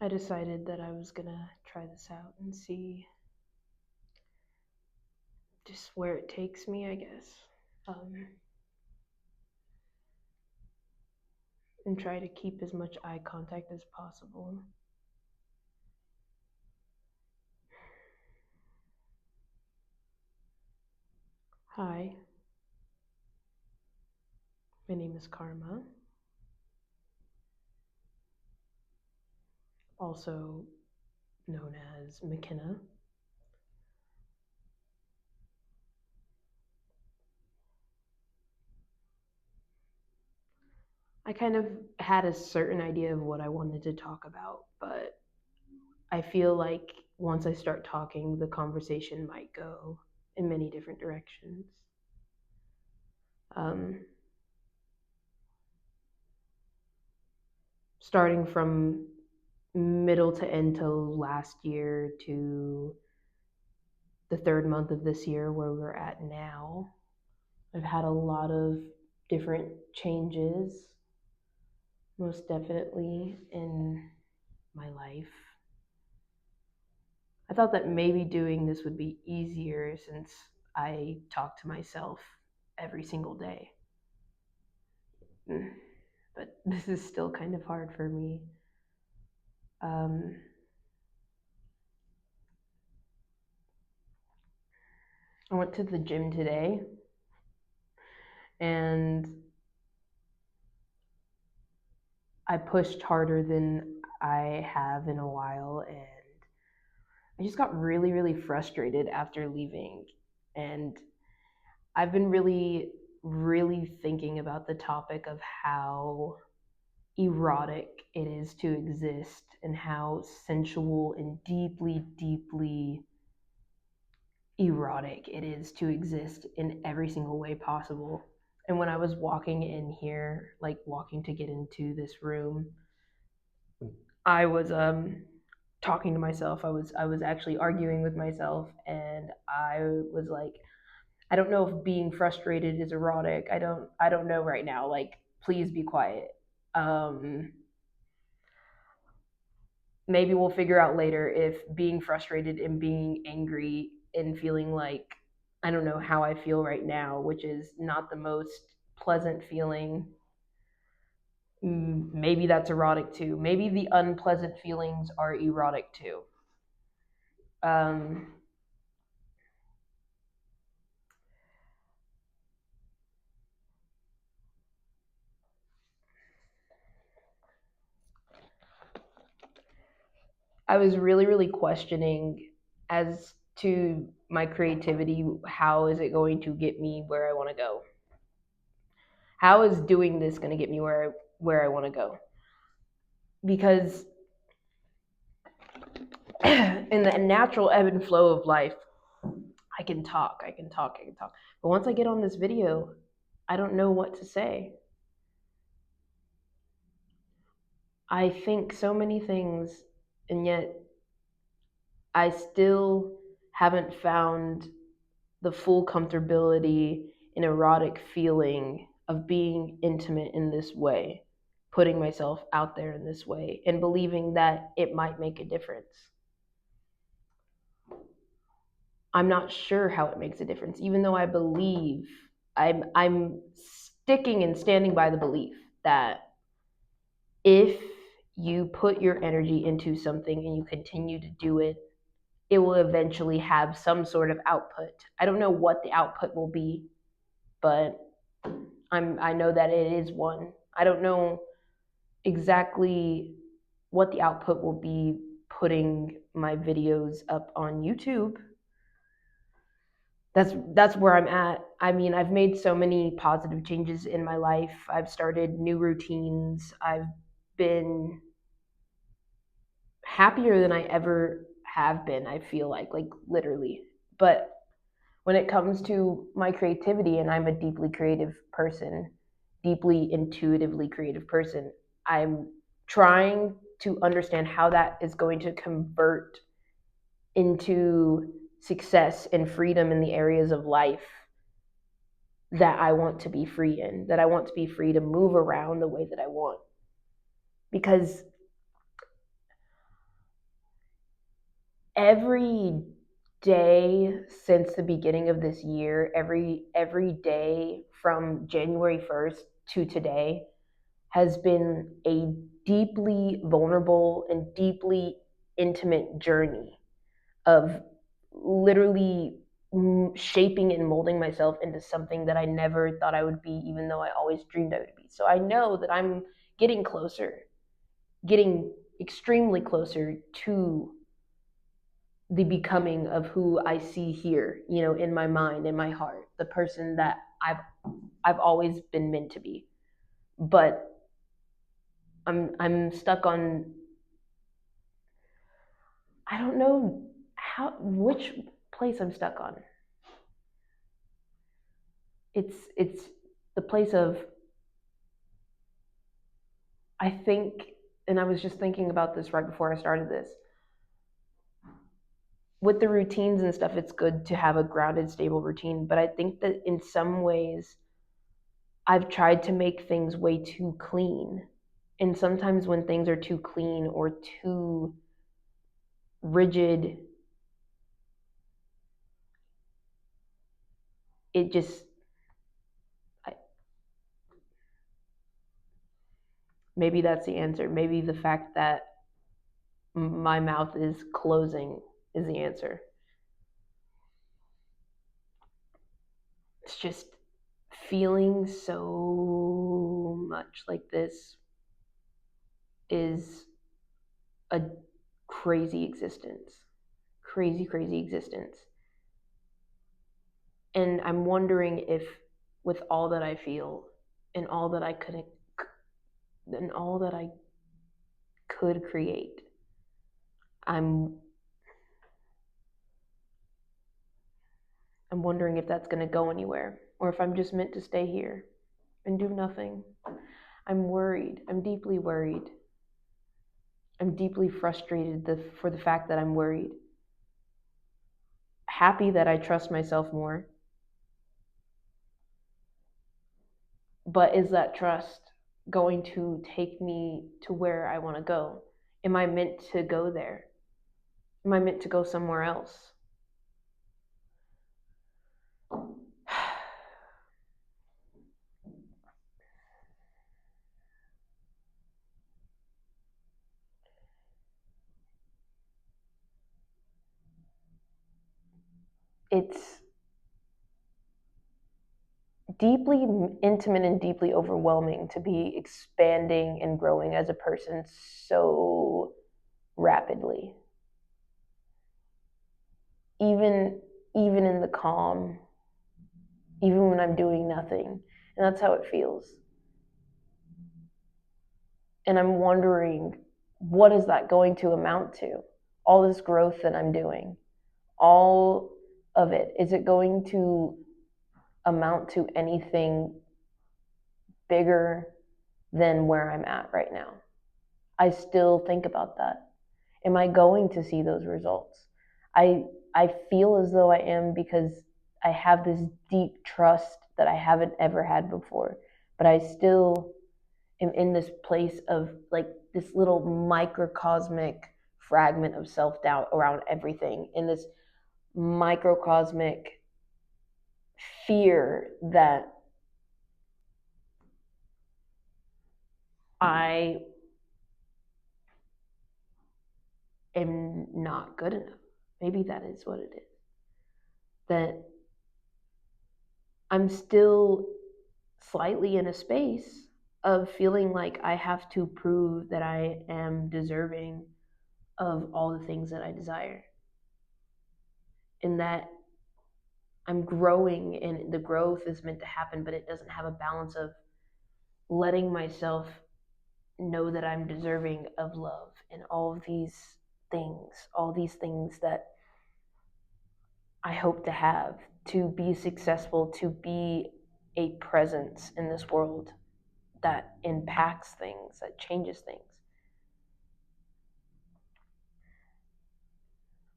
I decided that I was gonna try this out and see just where it takes me, I guess. And try to keep as much eye contact as possible. Hi, my name is Karma, also known as McKenna. I kind of had a certain idea of what I wanted to talk about, but I feel like once I start talking, the conversation might go in many different directions. Um, Starting from middle to end till last year to the third month of this year where we're at now, I've had a lot of different changes, most definitely, in my life. I thought that maybe doing this would be easier since I talk to myself every single day. But this is still kind of hard for me. Um, I went to the gym today and I pushed harder than I have in a while, and I just got really, really frustrated after leaving. And I've been really, really thinking about the topic of how erotic it is to exist and how sensual and deeply, deeply erotic it is to exist in every single way possible. And when I was walking in here, like walking to get into this room, I was talking to myself. I was actually arguing with myself, and I was like, I don't know if being frustrated is erotic. I don't know right now. Like, please be quiet. Um, Maybe we'll figure out later if being frustrated and being angry and feeling like I don't know how I feel right now, which is not the most pleasant feeling. Maybe that's erotic too. Maybe the unpleasant feelings are erotic too. Um, I was really, really questioning as to my creativity. How is it going to get me where I want to go? How is doing this going to get me where I want to go? Because in the natural ebb and flow of life, I can talk, I can talk, I can talk. But once I get on this video, I don't know what to say. I think so many things, and yet I still haven't found the full comfortability and erotic feeling of being intimate in this way, putting myself out there in this way, and believing that it might make a difference. I'm not sure how it makes a difference, even though I believe I'm sticking and standing by the belief that if you put your energy into something and you continue to do it, it will eventually have some sort of output. I don't know what the output will be, but I know that it is one. I don't know exactly what the output will be putting my videos up on YouTube. That's where I'm at. I mean, I've made so many positive changes in my life. I've started new routines. I've been happier than I ever have been, I feel like literally. But when it comes to my creativity, and I'm a deeply creative person, deeply intuitively creative person, I'm trying to understand how that is going to convert into success and freedom in the areas of life that I want to be free in, that I want to be free to move around the way that I want. Because every day since the beginning of this year, every day from January 1st to today has been a deeply vulnerable and deeply intimate journey of literally shaping and molding myself into something that I never thought I would be, even though I always dreamed I would be. So I know that I'm getting closer, getting extremely closer to the becoming of who I see here, in my mind, in my heart, the person that I've always been meant to be. But I'm stuck on, I don't know which place I'm stuck on. It's the place of, I think, and I was just thinking about this right before I started this. With the routines and stuff, it's good to have a grounded, stable routine. But I think that in some ways, I've tried to make things way too clean. And sometimes when things are too clean or too rigid, it just, I, maybe that's the answer. Maybe the fact that my mouth is closing is the answer. It's just feeling so much like this is a crazy existence. Crazy, crazy existence. And I'm wondering if, with all that I feel and all that I could create, I'm I'm wondering if that's going to go anywhere, or if I'm just meant to stay here and do nothing. I'm worried. I'm deeply worried. I'm deeply frustrated for the fact that I'm worried. Happy that I trust myself more. But is that trust going to take me to where I want to go? Am I meant to go there? Am I meant to go somewhere else? It's deeply intimate and deeply overwhelming to be expanding and growing as a person so rapidly. Even even in the calm, even when I'm doing nothing. And that's how it feels. And I'm wondering, what is that going to amount to? All this growth that I'm doing, all of it, is it going to amount to anything bigger than where I'm at right now? I still think about that. Am I going to see those results? I I feel as though I am, because I have this deep trust that I haven't ever had before. But I still am in this place of like this little microcosmic fragment of self-doubt around everything, in this microcosmic fear that I am not good enough. Maybe that is what it is. That I'm still slightly in a space of feeling like I have to prove that I am deserving of all the things that I desire. And that I'm growing, and the growth is meant to happen, but it doesn't have a balance of letting myself know that I'm deserving of love and all these things that I hope to have, to be successful, to be a presence in this world that impacts things, that changes things.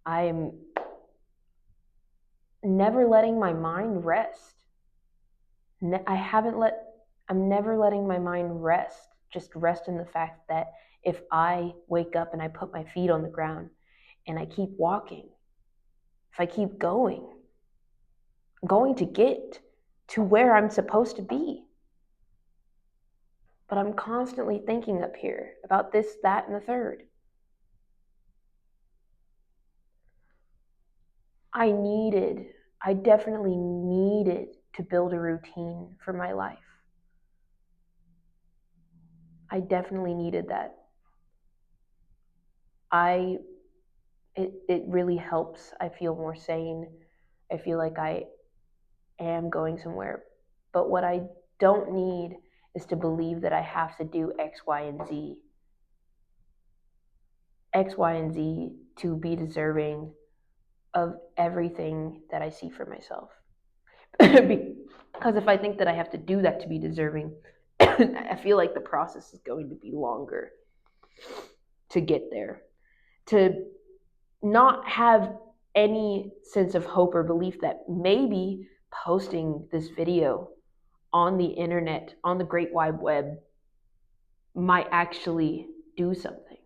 I'm never letting my mind rest. I haven't let, I'm never letting my mind rest, just rest in the fact that if I wake up and I put my feet on the ground and I keep walking, if I keep going, I'm going to get to where I'm supposed to be. But I'm constantly thinking up here about this, that, and the third. I definitely needed to build a routine for my life. I definitely needed that. It really helps. I feel more sane. I feel like I am going somewhere. But what I don't need is to believe that I have to do X, Y, and Z. X, Y, and Z to be deserving of everything that I see for myself. Because if I think that I have to do that to be deserving, I feel like the process is going to be longer to get there. To not have any sense of hope or belief that maybe posting this video on the internet, on the great wide web, might actually do something.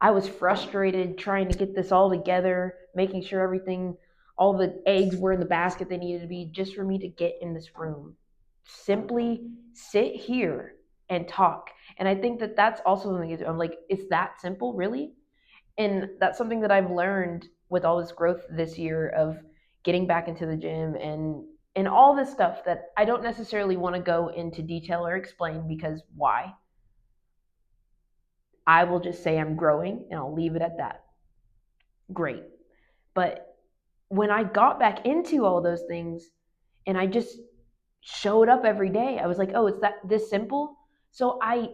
I was frustrated trying to get this all together, making sure everything, all the eggs were in the basket they needed to be, just for me to get in this room. Simply sit here and talk. And I think that that's also something I'm like, it's that simple, really? And that's something that I've learned with all this growth this year of getting back into the gym and all this stuff that I don't necessarily want to go into detail or explain, because why? I will just say I'm growing and I'll leave it at that. Great. But when I got back into all those things and I just showed up every day, I was like, oh, it's that this simple? So I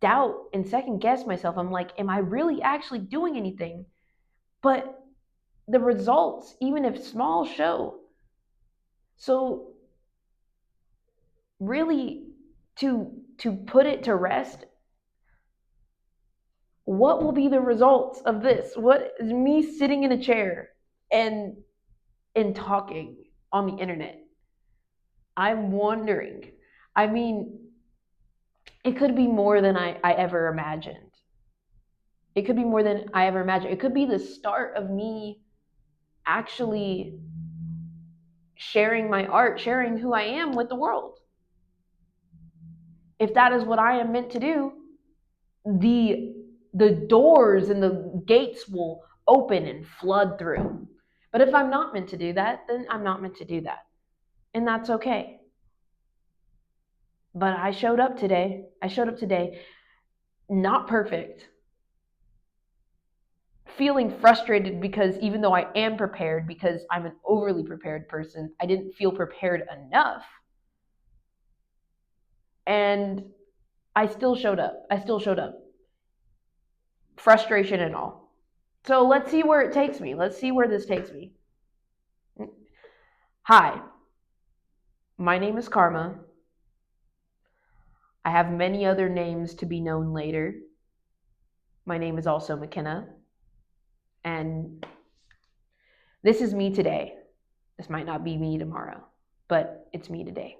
doubt and second guess myself. I'm like, am I really actually doing anything? But the results, even if small, show. So really, to put it to rest, what will be the results of this? What is me sitting in a chair and talking on the internet? I'm wondering. I mean, it could be more than I ever imagined. It could be more than I ever imagined. It could be the start of me actually sharing my art, sharing who I am with the world. If that is what I am meant to do, the doors and the gates will open and flood through. But if I'm not meant to do that, then I'm not meant to do that. And that's okay. But I showed up today. Not perfect. Feeling frustrated because even though I am prepared, because I'm an overly prepared person, I didn't feel prepared enough. And I still showed up. Frustration and all. So let's see where it takes me. Let's see where this takes me. Hi, my name is Karma. I have many other names to be known later. My name is also McKenna. And this is me today. This might not be me tomorrow, but it's me today.